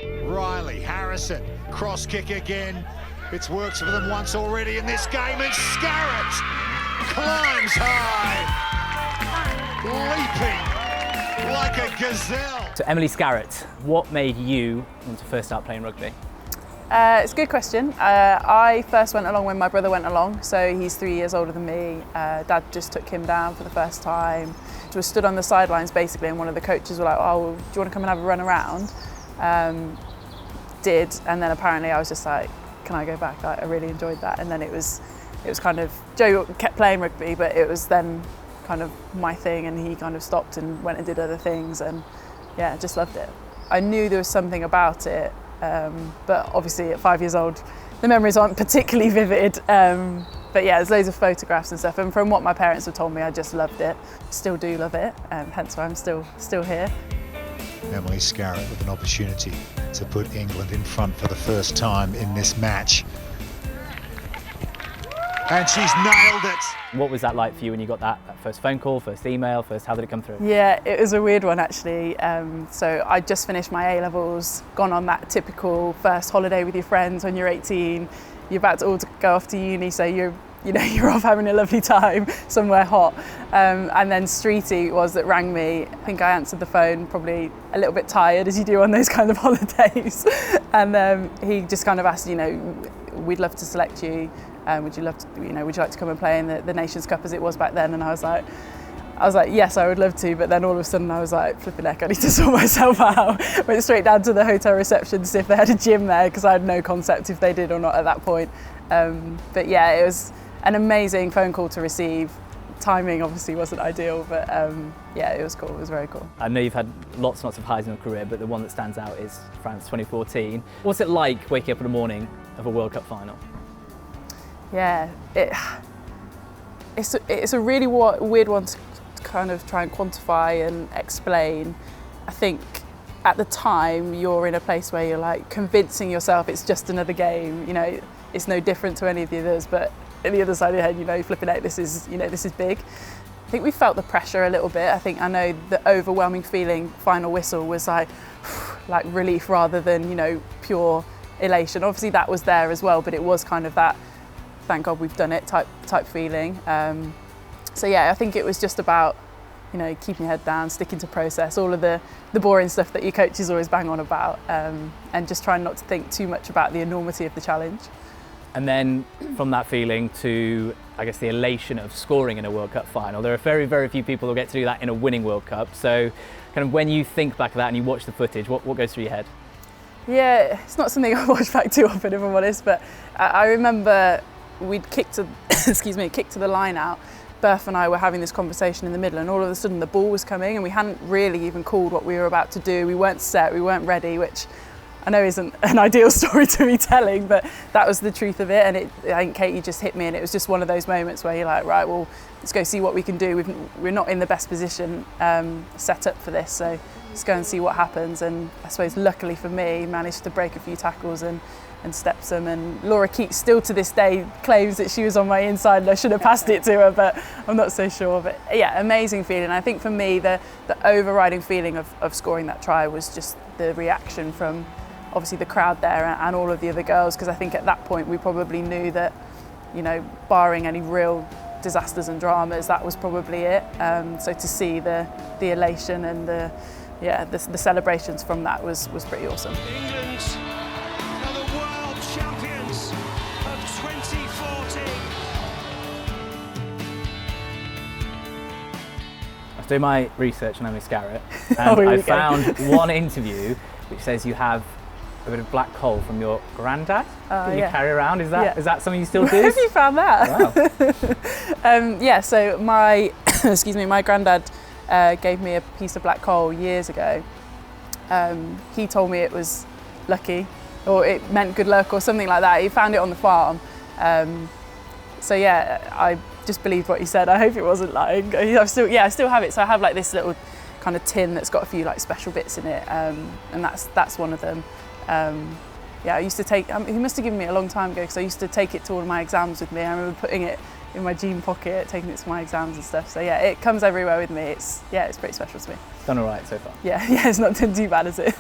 Riley, Harrison, cross kick again. It's worked for them once already in this game, and Scarratt climbs high, leaping like a gazelle. So Emily Scarratt, what made you want to first start playing rugby? It's a good question. I first went along when my brother went along, so he's 3 years older than me. Dad just took him down for the first time. We stood on the sidelines basically, and one of the coaches were like, "Oh, do you want to come and have a run around?" Did, and then apparently I was just like, "Can I go back?" I really enjoyed that, and then it was kind of, Joe kept playing rugby, but it was then kind of my thing, and he kind of stopped and went and did other things, and yeah, just loved it. I knew there was something about it. But obviously at 5 years old, the memories aren't particularly vivid. But yeah, there's loads of photographs and stuff. And from what my parents have told me, I just loved it. Still do love it, hence why I'm still here. Emily Scarratt with an opportunity to put England in front for the first time in this match. And she's nailed it. What was that like for you when you got that first phone call, first email, how did it come through? Yeah, it was a weird one actually. So I just finished my A-levels, gone on that typical first holiday with your friends when you're 18. You're about to all go off to uni, so you're off having a lovely time somewhere hot. And then Streety was that rang me. I think I answered the phone probably a little bit tired, as you do on those kind of holidays. And he just kind of asked, we'd love to select you. Would you like to come and play in the Nations Cup as it was back then? And I was like, yes, I would love to. But then all of a sudden I was like, flipping heck, I need to sort myself out. Went straight down to the hotel reception to see if they had a gym there, because I had no concept if they did or not at that point. But yeah, it was an amazing phone call to receive. Timing obviously wasn't ideal, but yeah, it was cool. It was very cool. I know you've had lots and lots of highs in your career, but the one that stands out is France 2014. What's it like waking up in the morning of a World Cup final? Yeah, it's a really weird one to kind of try and quantify and explain. I think at the time you're in a place where you're like convincing yourself it's just another game. It's no different to any of the others. But at the other side of your head, flipping out, this is big. I think we felt the pressure a little bit. I know the overwhelming feeling, final whistle, was like relief rather than pure elation. Obviously that was there as well, but it was kind of that, thank God we've done it type feeling. So yeah, I think it was just about keeping your head down, sticking to process, all of the boring stuff that your coaches always bang on about, and just trying not to think too much about the enormity of the challenge. And then from that feeling to, I guess, the elation of scoring in a World Cup final. There are very, very few people who get to do that in a winning World Cup. So kind of when you think back of that and you watch the footage, what goes through your head? Yeah, it's not something I watch back too often, if I'm honest, but I remember we'd kicked to the line out. Berth and I were having this conversation in the middle, and all of a sudden the ball was coming, and we hadn't really even called what we were about to do. We weren't set, we weren't ready, which I know isn't an ideal story to be telling, but that was the truth of it. And I think Katie just hit me, and it was just one of those moments where you're like, right, well, let's go see what we can do. We're not in the best position set up for this, so let's go and see what happens. And I suppose luckily for me, managed to break a few tackles and step some. And Laura Keats still to this day claims that she was on my inside and I should have passed it to her, but I'm not so sure. But yeah, amazing feeling. I think for me, the overriding feeling of scoring that try was just the reaction from obviously the crowd there and all of the other girls, because I think at that point we probably knew that, barring any real disasters and dramas, that was probably it. So to see the elation and the celebrations from that was pretty awesome. England are the world champions of 2014. I was doing my research on Emily Scarratt, and I found one interview which says you have a bit of black coal from your granddad that you carry around. Is that something you still do? Where have you found that? Wow. Yeah, so my my granddad gave me a piece of black coal years ago. He told me it was lucky, or it meant good luck, or something like that. He found it on the farm. So yeah, I just believed what he said. I hope it wasn't lying. I still have it. So I have like this little kind of tin that's got a few like special bits in it, and that's one of them. I used to take, he must have given me it a long time ago, because I used to take it to all of my exams with me. I remember putting it in my jean pocket, taking it to my exams and stuff. So yeah, it comes everywhere with me. It's pretty special to me. Done all right so far? Yeah, it's not done too bad, is it?